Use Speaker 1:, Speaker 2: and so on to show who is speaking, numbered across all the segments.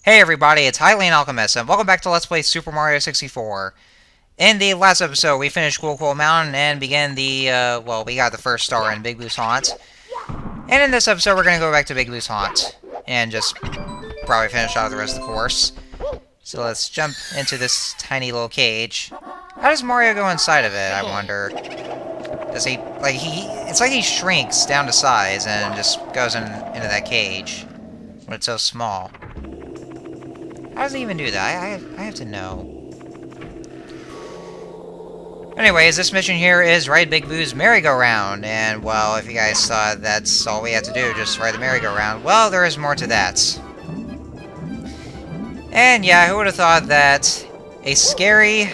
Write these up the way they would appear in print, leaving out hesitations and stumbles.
Speaker 1: Hey everybody, it's Hylian Alchemist, and welcome back to Let's Play Super Mario 64. In the last episode, we finished Cool Mountain and began the, well, we got the first star in Big Blue's Haunt. And in this episode, we're gonna go back to Big Blue's Haunt, and just probably finish out the rest of the course. So let's jump into this tiny little cage. How does Mario go inside of it, I wonder? Does he, like, it's like he shrinks down to size and just goes into that cage when it's so small. How does he even do that? I have to know. Anyways, this mission here is ride Big Blue's merry-go-round, and, well, if you guys thought that's all we had to do, just ride the merry-go-round, well, there is more to that. And, yeah, who would have thought that a scary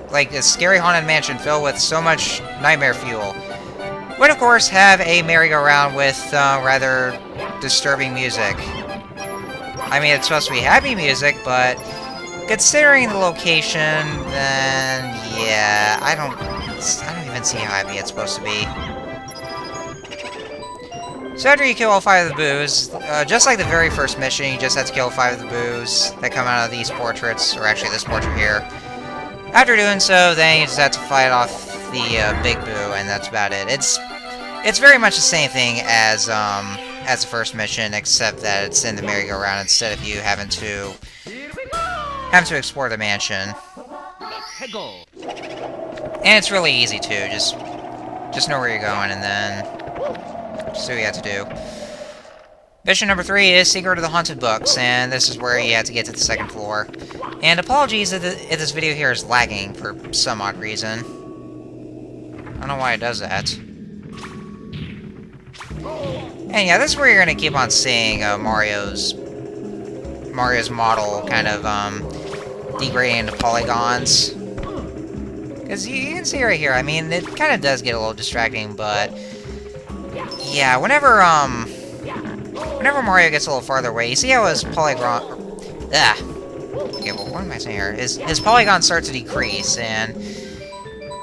Speaker 1: haunted mansion filled with so much nightmare fuel would, of course, have a merry-go-round with, rather disturbing music. I mean, it's supposed to be happy music, but considering the location, then yeah, I don't even see how happy it's supposed to be. So after you kill all 5 of the boos, just like the very first mission, you just have to kill 5 of the boos that come out of these portraits, or actually this portrait here. After doing so, then you just have to fight off the big boo, and that's about it. It's very much the same thing as the first mission, except that it's in the merry-go-round instead of you having to explore the mansion. And it's really easy too. Just know where you're going, and then just do what you have to do. Mission number 3 is Secret of the Haunted Books, and this is where you have to get to the 2nd floor. And apologies if this video here is lagging for some odd reason. I don't know why it does that. And yeah, this is where you're gonna keep on seeing Mario's model kind of degrading into polygons. Because you can see right here, I mean, it kind of does get a little distracting, but yeah, whenever Mario gets a little farther away, you see how his polygon... Okay, well, what am I saying here? His polygons start to decrease, and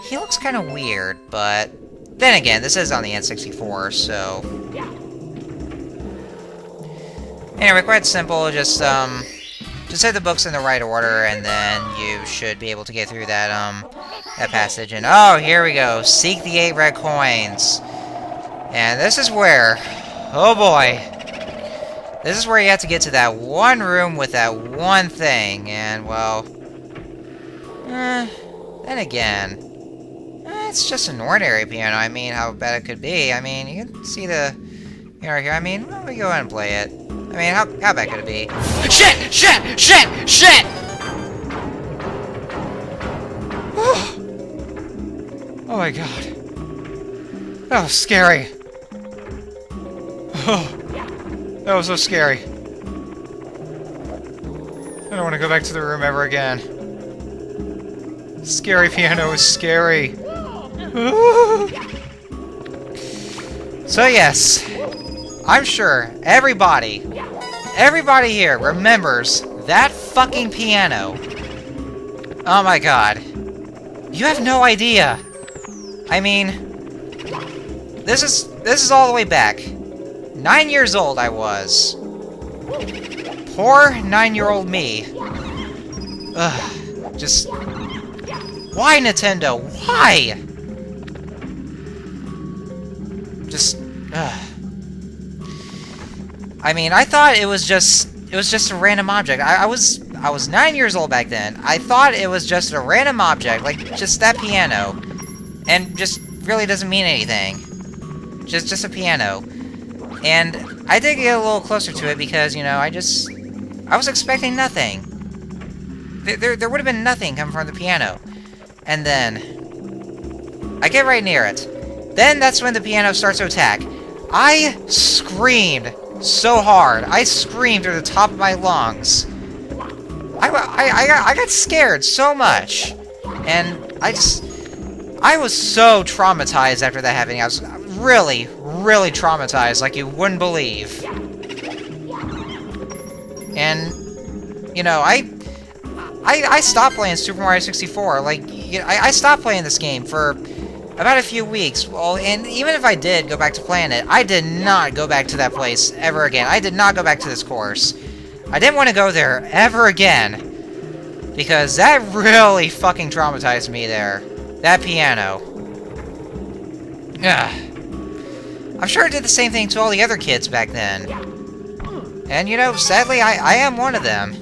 Speaker 1: he looks kind of weird, but then again, this is on the N64, so... Anyway, quite simple, just hit the books in the right order, and then you should be able to get through that passage, and oh, here we go, seek the 8 red coins. And this is where, oh boy, this is where you have to get to that one room with that one thing, and well, then again, it's just an ordinary piano. I mean, how bad it could be. I mean, you can see the piano here. I mean, why don't we go ahead and play it? I mean, how bad could it be? Shit! Shit! Shit! Shit! Oh my god. That was scary. Oh, that was so scary. I don't want to go back to the room ever again. Scary piano is scary. So yes, I'm sure everybody here remembers that fucking piano. Oh my god. You have no idea. I mean, this is all the way back. 9 years old I was. Poor 9-year-old me. Ugh. Just... Why, Nintendo? Why? Just... I mean, I thought it was just a random object. I was 9 years old back then. I thought it was just a random object, like just that piano, and just really doesn't mean anything. Just a piano. And I did get a little closer to it because, you know, I was expecting nothing. There would have been nothing coming from the piano. And then I get right near it. Then that's when the piano starts to attack. I screamed so hard. I screamed through the top of my lungs. I got scared so much. And I was so traumatized after that happening. I was really, really traumatized, like you wouldn't believe. And, you know, I stopped playing Super Mario 64. Like, you know, I stopped playing this game for about a few weeks. Well, and even if I did go back to playing it, I did not go back to that place ever again. I did not go back to this course. I didn't want to go there ever again, because that really fucking traumatized me there. That piano. Ugh. I'm sure it did the same thing to all the other kids back then. And, you know, sadly, I am one of them.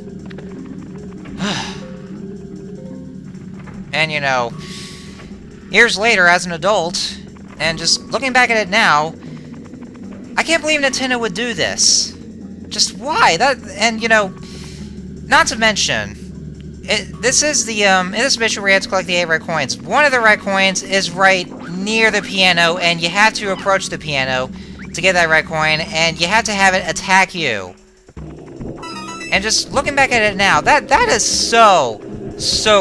Speaker 1: And, you know, years later, as an adult, and just looking back at it now, I can't believe Nintendo would do this. Just why? And, you know, not to mention, this is the, in this mission where you have to collect the 8 red coins. One of the red coins is right near the piano, and you have to approach the piano to get that red coin, and you have to have it attack you. And just looking back at it now, that is so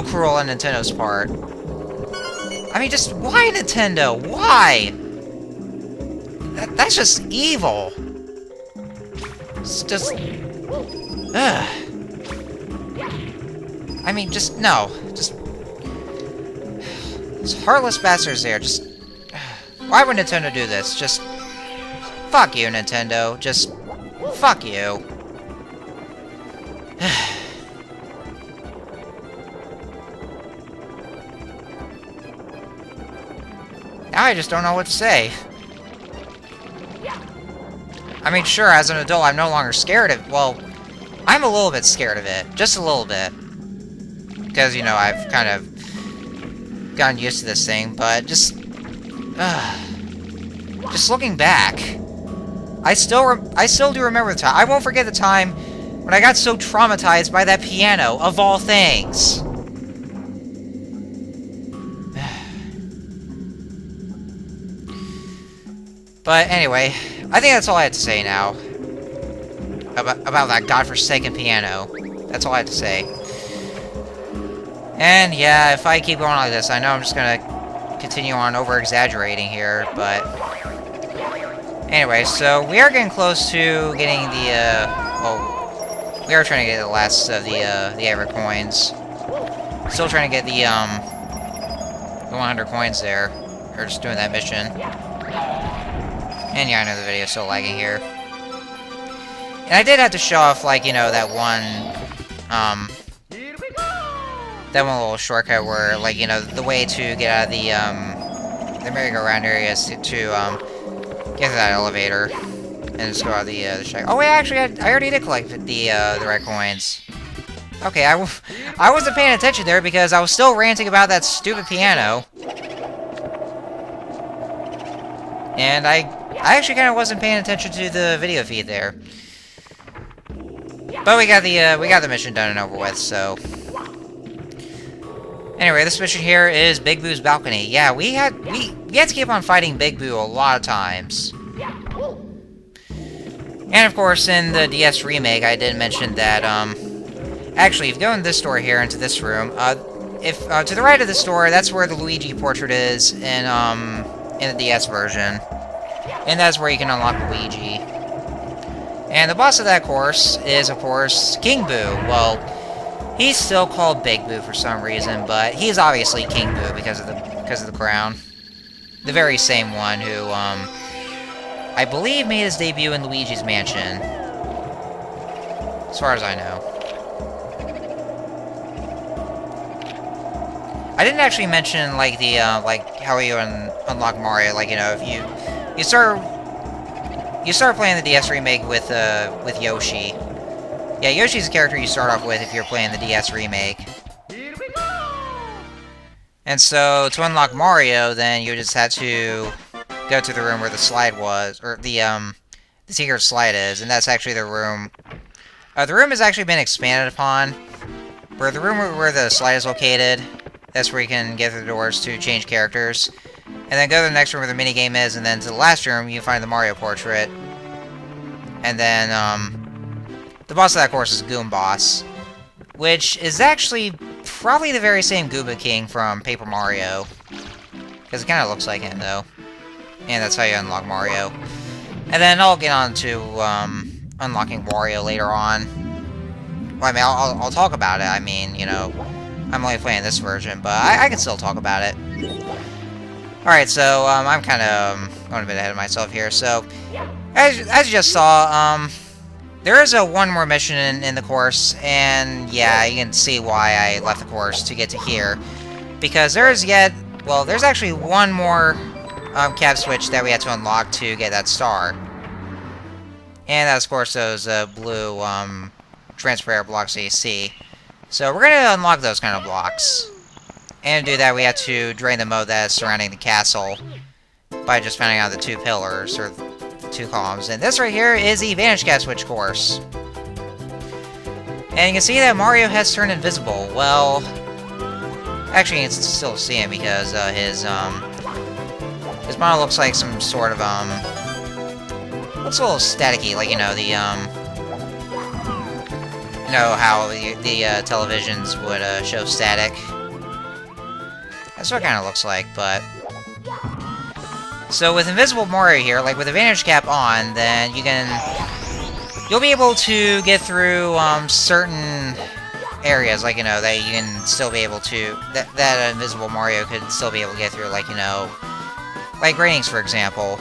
Speaker 1: cruel on Nintendo's part. I mean, just why Nintendo? Why? That's just evil. It's just... Ugh. I mean, just, no. Just... Those heartless bastards there, just... Why would Nintendo do this? Just... Fuck you, Nintendo. Just... Fuck you. Now I just don't know what to say. I mean, sure, as an adult, I'm no longer scared of... Well, I'm a little bit scared of it. Just a little bit. Because, you know, I've kind of gotten used to this thing, but just... just looking back, I still do remember the time. I won't forget the time when I got so traumatized by that piano, of all things. But anyway, I think that's all I had to say now. About that godforsaken piano. That's all I had to say. And yeah, if I keep going like this, I know I'm just gonna continue on over-exaggerating here, but... Anyway, so we are getting close to getting the, well, we are trying to get the last of the 8 red coins. Still trying to get the 100 coins there. We're just doing that mission. And yeah, I know the video's still lagging here. And I did have to show off, like, you know, that one little shortcut where, like, you know, the way to get out of the merry-go-round area is to get to that elevator and just go out of the shack. Oh wait, actually, I already did collect the red coins. Okay, I wasn't paying attention there because I was still ranting about that stupid piano. And I actually kind of wasn't paying attention to the video feed there. But we got the mission done and over with, so... Anyway, this mission here is Big Boo's balcony. Yeah, we had to keep on fighting Big Boo a lot of times. And of course, in the DS remake, I did mention that, actually, if you go in this door here, into this room, to the right of this door, that's where the Luigi portrait is in the DS version. And that's where you can unlock Luigi. And the boss of that course is, of course, King Boo. Well, he's still called Big Boo for some reason, but he's obviously King Boo because of the crown. The very same one who, I believe made his debut in Luigi's Mansion. As far as I know. I didn't actually mention, like, the, like, how you unlock Mario. Like, you know, if you start playing the DS remake with Yoshi. Yeah, Yoshi's the character you start off with if you're playing the DS remake. And so, to unlock Mario, then you just had to go to the room where the slide was, or the secret slide is, and that's actually the room. The room has actually been expanded upon. Where the room where the slide is located, that's where you can get through the doors to change characters. And then go to the next room where the minigame is, and then to the last room, you find the Mario portrait. And then, the boss of that course is Goom Boss, which is actually probably the very same Gooba King from Paper Mario. Because it kind of looks like him, though. And that's how you unlock Mario. And then I'll get on to, unlocking Wario later on. Well, I mean, I'll talk about it. I mean, you know, I'm only playing this version, but I can still talk about it. Alright, so, I'm kind of, going a bit ahead of myself here. So, as you just saw, There is a one more mission in the course, and yeah, you can see why I left the course to get to here. Because there's there's actually one more cap switch that we had to unlock to get that star. And that's, of course, those blue transfer air blocks that you see. So we're going to unlock those kind of blocks. And to do that, we have to drain the moat that is surrounding the castle by just finding out the two pillars, or the two columns. And this right here is the Vanish Cap Switch course. And you can see that Mario has turned invisible. Well, actually, you can still see him because his model looks like some sort of, looks a little staticky, like, you know, the, you know how the televisions would show static. That's what it kind of looks like, but... So with Invisible Mario here, like with the Vanish Cap on, then you'll be able to get through certain areas, like, you know, that you can still be able to, that Invisible Mario could still be able to get through, like, you know, like ratings, for example,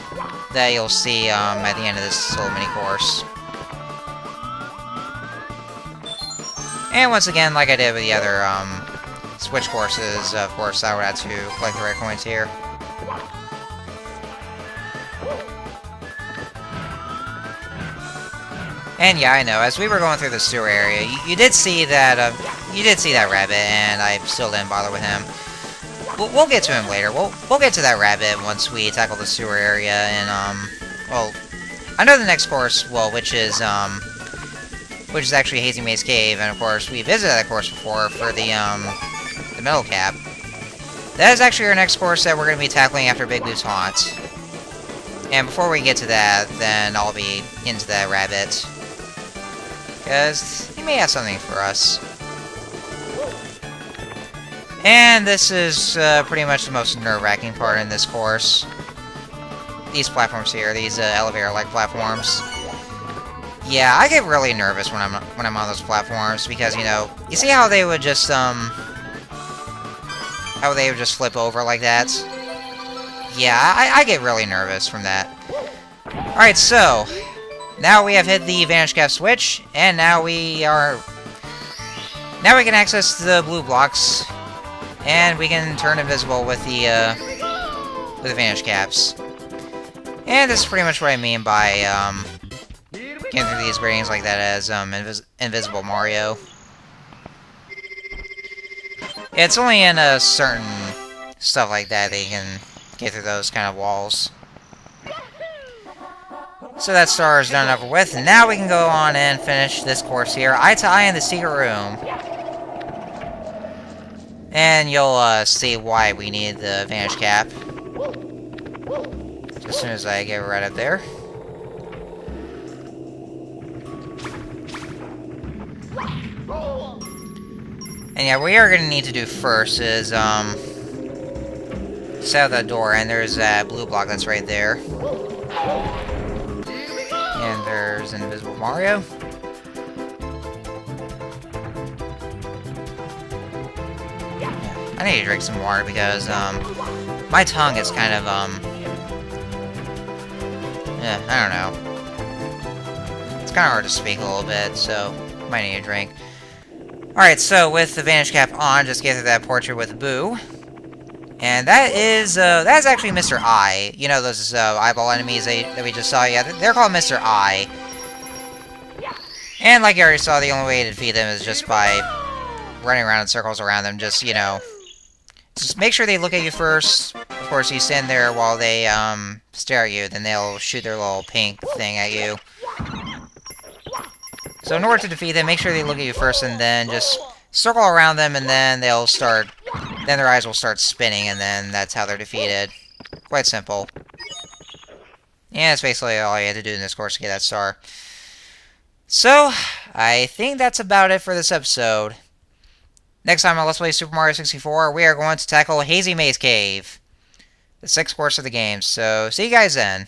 Speaker 1: that you'll see at the end of this little mini course. And once again, like I did with the other Switch courses, of course, I would have to collect the red coins here. And yeah, I know, as we were going through the sewer area, you did see that rabbit, and I still didn't bother with him. We'll get to him later. We'll get to that rabbit once we tackle the sewer area, and well, I know the next course, well, which is actually Hazy Maze Cave, and of course we visited that course before for the metal cap. That is actually our next course that we're going to be tackling after Big Blue's Haunt. And before we get to that, then I'll be into that rabbit, because he may have something for us. And this is pretty much the most nerve-wracking part in this course. These platforms here, these elevator-like platforms. Yeah, I get really nervous when I'm on those platforms because, you know, you see how they would just flip over like that? Yeah, I get really nervous from that. Alright, so now we have hit the Vanish Cap switch, and now we can access the blue blocks, and we can turn invisible with the Vanish Caps. And this is pretty much what I mean by getting through these gratings like that as Invisible Mario. It's only in a certain stuff like that you can get through those kind of walls. So that star is done and over with, and now we can go on and finish this course here, eye to eye in the secret room. And you'll see why we need the Vanish Cap. As soon as I get right up there. And yeah, what we are going to need to do first is, set out that door, and there's that blue block that's right there. And there's Invisible Mario. Yeah, I need to drink some water because, my tongue is kind of, yeah, I don't know. It's kind of hard to speak a little bit, so might need a drink. Alright, so with the Vanish Cap on, just get through that portrait with Boo. And that's actually Mr. I. You know those eyeball enemies that we just saw? Yeah, they're called Mr. I. And like you already saw, the only way to defeat them is just by running around in circles around them. Just, you know, just make sure they look at you first. Of course, you stand there while they stare at you, then they'll shoot their little pink thing at you. So in order to defeat them, make sure they look at you first, and then just circle around them, and then they'll start... Then their eyes will start spinning, and then that's how they're defeated. Quite simple. Yeah, that's basically all you had to do in this course to get that star. So, I think that's about it for this episode. Next time on Let's Play Super Mario 64, we are going to tackle Hazy Maze Cave. The 6th course of the game, so see you guys then.